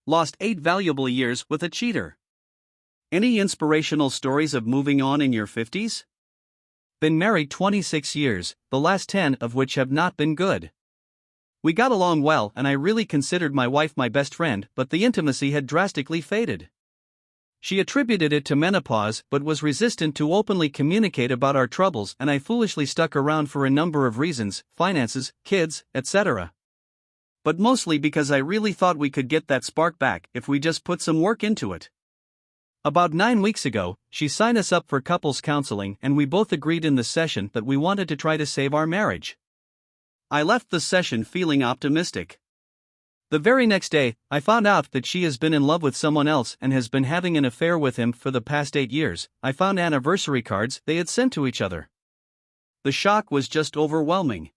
Lost 8 valuable years with a cheater. Any inspirational stories of moving on in your 50s? Been married 26 years, the last 10 of which have not been good. We got along well and I really considered my wife my best friend, but the intimacy had drastically faded. She attributed it to menopause but was resistant to openly communicate about our troubles, and I foolishly stuck around for a number of reasons: finances, kids, etc. But mostly because I really thought we could get that spark back if we just put some work into it. About 9 weeks ago, she signed us up for couples counseling and we both agreed in the session that we wanted to try to save our marriage. I left the session feeling optimistic. The very next day, I found out that she has been in love with someone else and has been having an affair with him for the past 8 years. I found anniversary cards they had sent to each other. The shock was just overwhelming.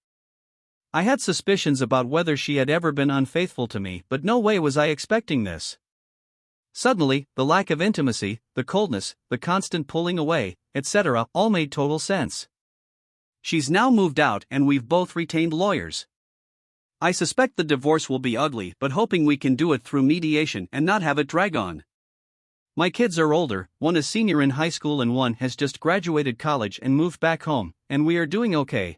I had suspicions about whether she had ever been unfaithful to me, but no way was I expecting this. Suddenly, the lack of intimacy, the coldness, the constant pulling away, etc., all made total sense. She's now moved out and we've both retained lawyers. I suspect the divorce will be ugly, but hoping we can do it through mediation and not have it drag on. My kids are older, one is senior in high school and one has just graduated college and moved back home, and we are doing okay.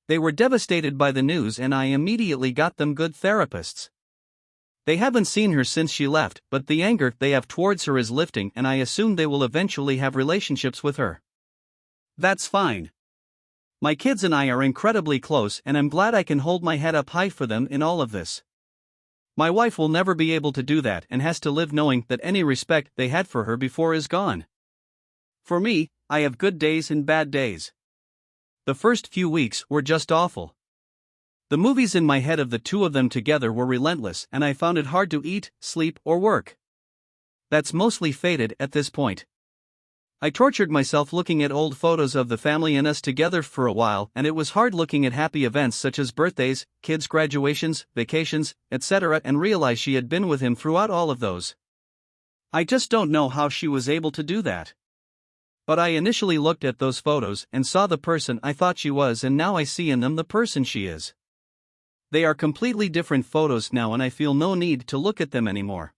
They were devastated by the news and I immediately got them good therapists. They haven't seen her since she left, but the anger they have towards her is lifting and I assume they will eventually have relationships with her. That's fine. My kids and I are incredibly close and I'm glad I can hold my head up high for them in all of this. My wife will never be able to do that and has to live knowing that any respect they had for her before is gone. For me, I have good days and bad days. The first few weeks were just awful. The movies in my head of the two of them together were relentless and I found it hard to eat, sleep, or work. That's mostly faded at this point. I tortured myself looking at old photos of the family and us together for a while, and it was hard looking at happy events such as birthdays, kids' graduations, vacations, etc., and realize she had been with him throughout all of those. I just don't know how she was able to do that. But I initially looked at those photos and saw the person I thought she was, and now I see in them the person she is. They are completely different photos now and I feel no need to look at them anymore.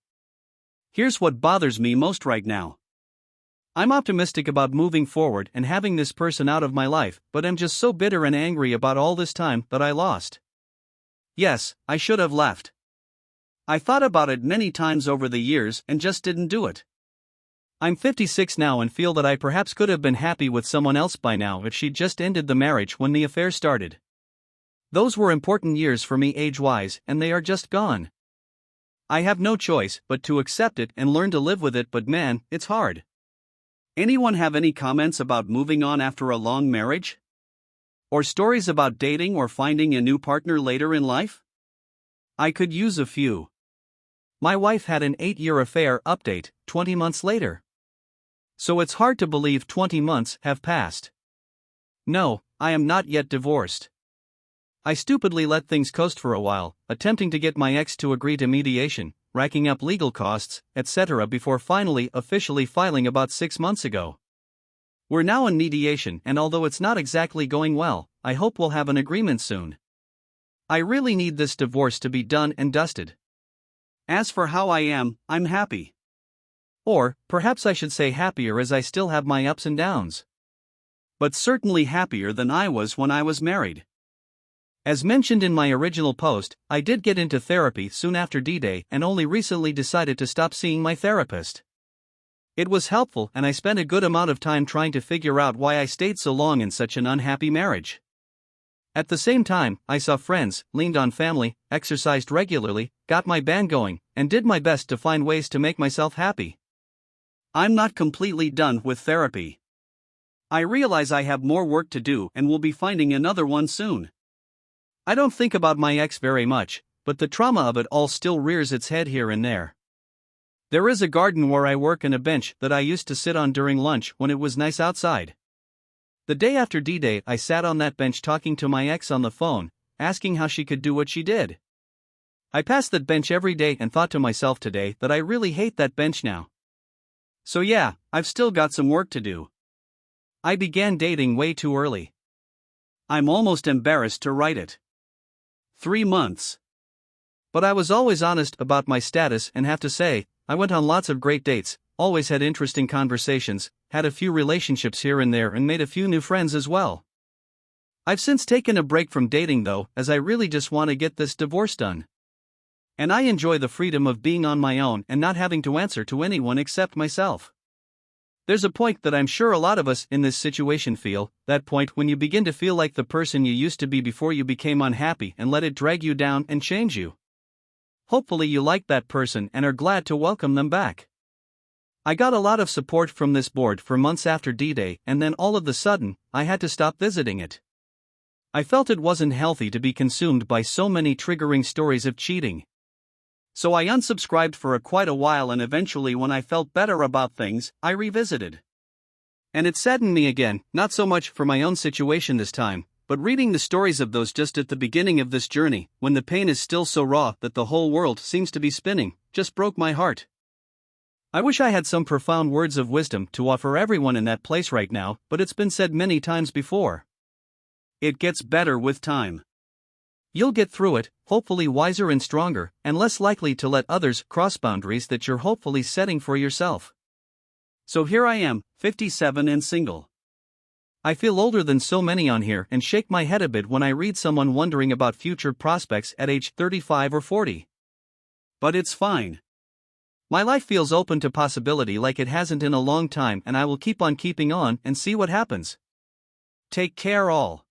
Here's what bothers me most right now. I'm optimistic about moving forward and having this person out of my life, but I'm just so bitter and angry about all this time that I lost. Yes, I should have left. I thought about it many times over the years and just didn't do it. I'm 56 now and feel that I perhaps could have been happy with someone else by now if she'd just ended the marriage when the affair started. Those were important years for me age-wise and they are just gone. I have no choice but to accept it and learn to live with it, but man, it's hard. Anyone have any comments about moving on after a long marriage? Or stories about dating or finding a new partner later in life? I could use a few. My wife had an 8-year affair update, 20 months later. So it's hard to believe 20 months have passed. No, I am not yet divorced. I stupidly let things coast for a while, attempting to get my ex to agree to mediation, racking up legal costs, etc., before finally officially filing about 6 months ago. We're now in mediation and although it's not exactly going well, I hope we'll have an agreement soon. I really need this divorce to be done and dusted. As for how I am, I'm happy. Or, perhaps I should say happier, as I still have my ups and downs. But certainly happier than I was when I was married. As mentioned in my original post, I did get into therapy soon after D-Day and only recently decided to stop seeing my therapist. It was helpful and I spent a good amount of time trying to figure out why I stayed so long in such an unhappy marriage. At the same time, I saw friends, leaned on family, exercised regularly, got my band going, and did my best to find ways to make myself happy. I'm not completely done with therapy. I realize I have more work to do and will be finding another one soon. I don't think about my ex very much, but the trauma of it all still rears its head here and there. There is a garden where I work and a bench that I used to sit on during lunch when it was nice outside. The day after D-Day, I sat on that bench talking to my ex on the phone, asking how she could do what she did. I passed that bench every day and thought to myself today that I really hate that bench now. So yeah, I've still got some work to do. I began dating way too early. I'm almost embarrassed to write it. 3 months. But I was always honest about my status and have to say, I went on lots of great dates, always had interesting conversations, had a few relationships here and there, and made a few new friends as well. I've since taken a break from dating though, as I really just want to get this divorce done. And I enjoy the freedom of being on my own and not having to answer to anyone except myself. There's a point that I'm sure a lot of us in this situation feel, that point when you begin to feel like the person you used to be before you became unhappy and let it drag you down and change you. Hopefully you like that person and are glad to welcome them back. I got a lot of support from this board for months after D-Day, and then all of a sudden, I had to stop visiting it. I felt it wasn't healthy to be consumed by so many triggering stories of cheating. So I unsubscribed for quite a while, and eventually when I felt better about things, I revisited. And it saddened me again, not so much for my own situation this time, but reading the stories of those just at the beginning of this journey, when the pain is still so raw that the whole world seems to be spinning, just broke my heart. I wish I had some profound words of wisdom to offer everyone in that place right now, but it's been said many times before. It gets better with time. You'll get through it, hopefully wiser and stronger, and less likely to let others cross boundaries that you're hopefully setting for yourself. So here I am, 57 and single. I feel older than so many on here and shake my head a bit when I read someone wondering about future prospects at age 35 or 40. But it's fine. My life feels open to possibility like it hasn't in a long time, and I will keep on keeping on and see what happens. Take care all.